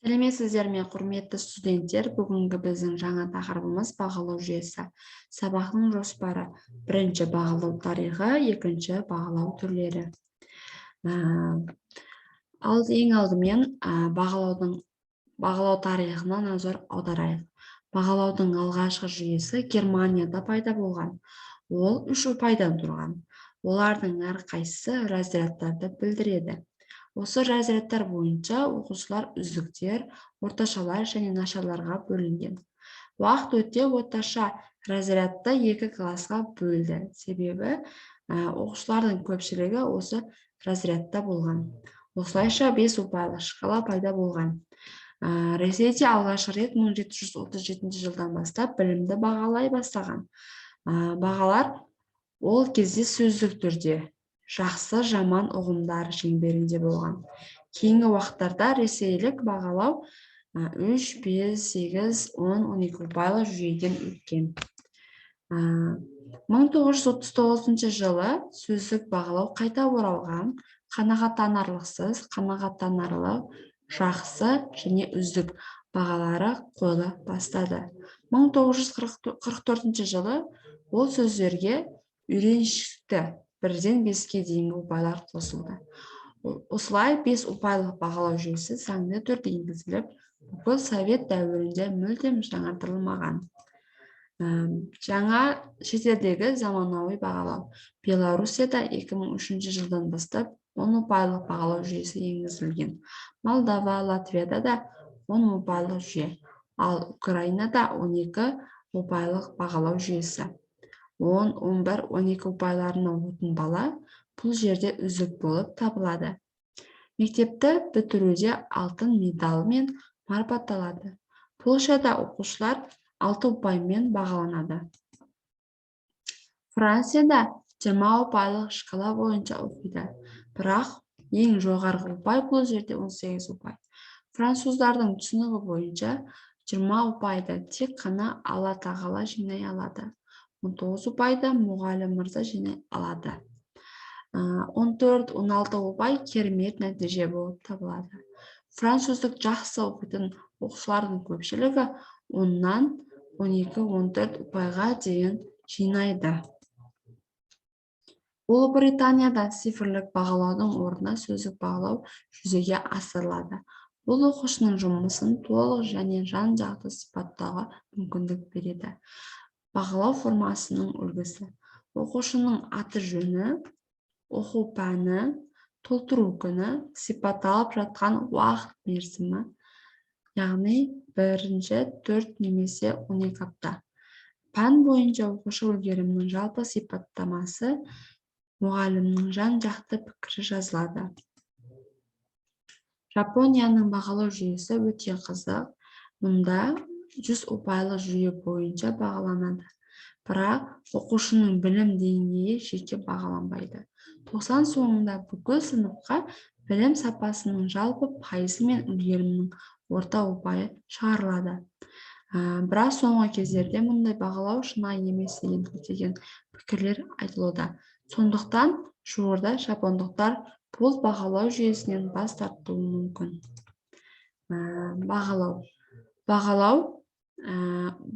Сәлеметсіздер ме, құрметті студенттер. Бүгінгі біздің жаңа тақырыбымыз бағалау жүйесі. Сабақтың жоспары: бірінші бағалау тарихы, екінші бағалау түрлері. Ең алдымен бағалау тарихына назар аударайық. Бағалаудың алғашқы жүйесі Германияда пайда болған. Ол 3 ұпайдан тұрған. Олардың әрқайсысы разрядтарды білдіреді. Осы разрядтар бойынша оқушылар үздіктер, орташалар және нашарларға бөлінген. Уақыт өте орташа разрядты 2 классқа бөлді. Себебі оқушылардың көпшілігі осы разрядта болған. Осылайша 5 ұпайлы шкала пайда болған. Ресейде алғаш рет 1737 жылдан бастап білімді бағалай бастаған. Бағалар ол кезде сөздік түрде, жақсы жаман ұғымдар шеңберінде болған. Кейінгі уақыттарда ресейлік бағалау 3, 5, 8, 10, 12 ұпайлы жүйеден өткен. 1939 жылы сөздік бағалау қайта оралған. Қанағаттанарлықсыз, қанағаттанарлық, жақсы және үздік бағалары қойыла бастады. 1944 жылы ол сөздерге үйреншікті 1-ден 5-ке дейінгі ұпайлар қосылды. Осылай 5 ұпайлық бағалау жүйесі заңды түрде енгізіліп, бүкіл совет дәуірінде мүлдем жаңартылмаған. Жаңа шетелдегі заманауи бағалау. Белоруссияда 2003 жылдан бастап 10 ұпайлық бағалау жүйесі енгізілген. Молдова, Латвияда да 10 ұпайлық жүйе, ал Украинада 12 ұпайлық бағалау жүйесі. 10, 11, 12 ұпайларына оқитын бала бұл жерде үздік болып табылады. Мектепті бітіруде алтын медалмен марапатталады. Польшада оқушылар 6 ұпаймен бағаланады. Францияда 20 ұпайлық шкала бойынша оқиды. Бірақ ең жоғарғы ұпай бұл жерде 18 ұпай. Француздардың түсінігі бойынша 20 ұпайды тек қана Алла тағала жинай алады. 19 ұпайды мұғалім мырза жинай алады. 14-16 ұпай керемет нәтиже болып табылады. Француздық жақсы оқитын оқушылардың көпшілігі 10-нан 12-14 ұпайға дейін жинайды. Ұлыбританияда цифрлік бағалаудың орнына сөздік бағалау жүзеге асырылады. Бұл оқушының жұмысын толық және жан-жақты сипаттауға мүмкіндік береді. Бағалау формасының үлгісі: оқушының аты-жөні, оқу пәні, толтыру күні, сипатталып жатқан уақыт мерзімі, яғни 1, 4 немесе 12 апта. Пән бойынша оқушы үлгерімінің жалпы сипаттамасы, мұғалімнің жан-жақты пікірі жазылады. Жапонияның бағалау жүйесі өте қызық. Мұнда 100 ұпайлы жүйе бойынша бағаланады. Бірақ оқушының білім деңгейі жеке бағаланбайды. 90 соңында бүкіл сыныпқа білім сапасының жалпы пайызы мен үлгерімнің орта ұпайы шығарылады. Бірақ соңғы кездерде мұндай бағалау шынайы емес деген пікірлер айтылуда. Сондықтан жуырда жапондықтар бұл бағалау жүйесінен бас тартуы мүмкін. Бағалау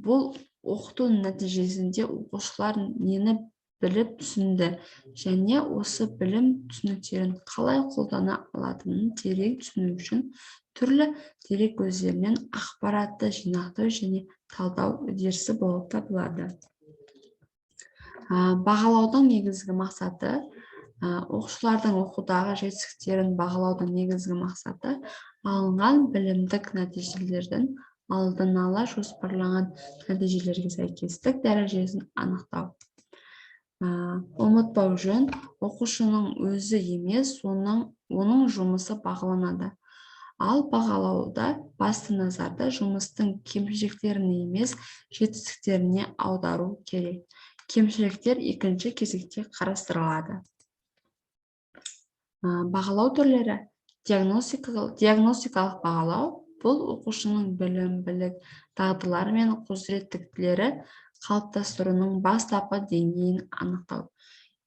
бұл оқыту нәтижесінде оқушылар нені біліп түсінді және осы білім түсініктерін қалай қолдана алатынын терең түсіну үшін түрлі дерек көздерінен ақпаратты жинақтау және талдау үдерісі болып табылады. Бағалаудың негізгі мақсаты: оқушылардың оқудағы жетістіктерін бағалаудың негізгі мақсаты алынған білімдік нәтижелердің алдын ала жоспарланған нәтижелерге сәйкестік дәрежесін анықтау. Ұмытпау жөн, оқушының өзі емес, оның жұмысы бағаланады. Ал бағалауда басты назарды жұмыстың кемшіліктеріне емес, жетістіктеріне аудару керек. Кемшіліктер екінші кезекте қарастырылады. Бағалау түрлері: диагностикалық бағалау бұл оқушының білім, білік, дағдылары мен құзыреттіліктері қалыптастыруының бастапқы деңгейін анықтау.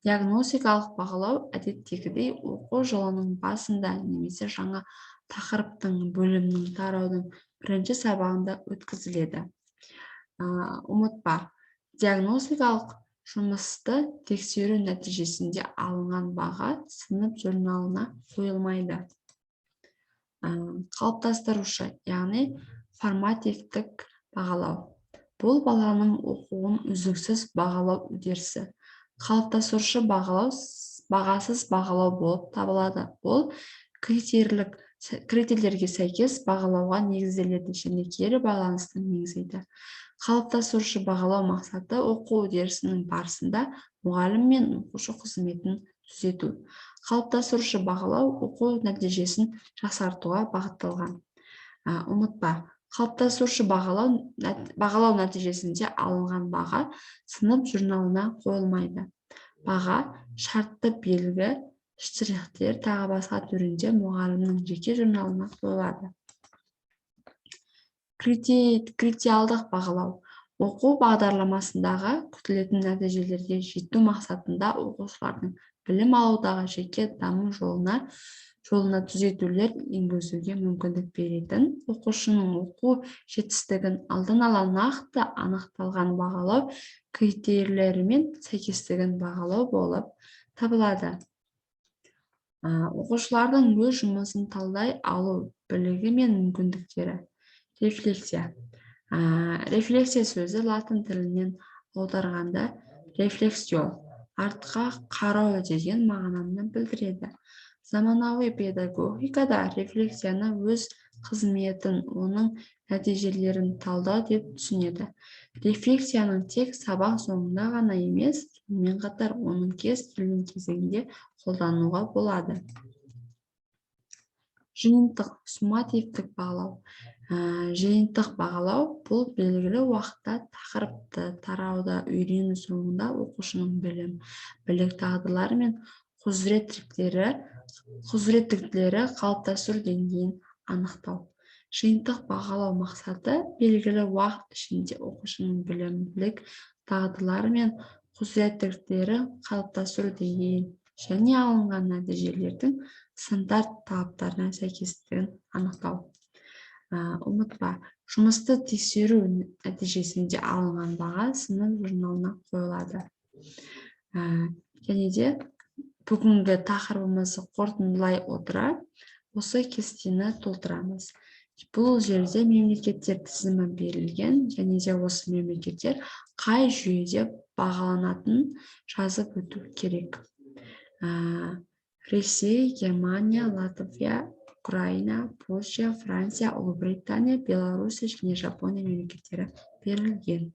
Диагностикалық бағалау әдеттегідей оқу жылының басында немесе жаңа тақырыптың бөлімнің тараудың бірінші сабағында өткізіледі. Ұмытпа, диагностикалық жұмысты тексеру нәтижесінде алынған баға сынып журналына қойылмайды. Қалыптастырушы, яғни формативтік бағалау. Бұл баланың оқуын үздіксіз бағалау үдерісі. Қалыптастырушы бағалау бағасыз бағалау болып табылады. Ол критерийлерге сәйкес бағалауға негізделеді және кері байланысты негіздейді. Қалыптастырушы бағалау мақсаты оқу үдерісінің барысында мұғалім мен оқушы қызметін түзету. Қалыптастырушы бағалау оқу нәтижесін жақсартуға бағытталған. Ұмытпа, қалыптастырушы бағалау нәтижесінде алынған баға сынып журналына қойылмайды. Баға шартты белгі, штрихтер тағы басқа түрінде мұғалімнің жеке журналына қойылады. Критериалдық бағалау. Оқу бағдарламасындағы күтілетін нәтижелерге жету мақсатында оқушылардың білім алудағы жеке даму жолына түзетулер енгізуге мүмкіндік беретін, оқушының оқу жетістігін алдын ала нақты анықталған бағалау критерийлерімен сәйкестігін бағалау болып табылады. Оқушылардың өз жұмысын талдай алу білігі мен мүмкіндіктері. Рефлексия. Рефлексия сөзі латын тілінен аударғанда рефлексио, артқа қарау деген мағынаны білдіреді. Заманауи педагогикада рефлексияны өз қызметін, оның нәтижелерін талдау деп түсінеді. Рефлексияның тек сабақ соңында ғана емес, сонымен қатар оның кез келген кезеңде қолдануға болады. Жиынтық, суммативтік бағалау. Жиынтық бағалау бұл белгілі уақытта тақырыпты тарауда үйрену соңында оқушының білік дағдылары мен құзыреттіліктері қалыптастыру деңгейін анықтау. Жиынтық бағалау мақсаты белгілі уақыт ішінде оқушының білік дағдылары мен құзыреттіліктері қалыптастыру деңгейін және алынған нәтижелердің стандарт талаптарына сәйкестігін анықтау. Ұмытпа, жұмысты тексеру нәтижесінде алынған баға сынып журналына қойылады. Және де бүгінгі тақырыбымызды қорытындылай отыра осы кестені толтырамыз. Бұл жерде мемлекеттер тізімі берілген, және де осы мемлекеттер қай жүйеде бағаланатынын жазып өту керек. Ресей, Германия, Латвия, Украина, Польша, Франция, Ұлыбритания, Беларусь және Жапония мемлекеттері берілген.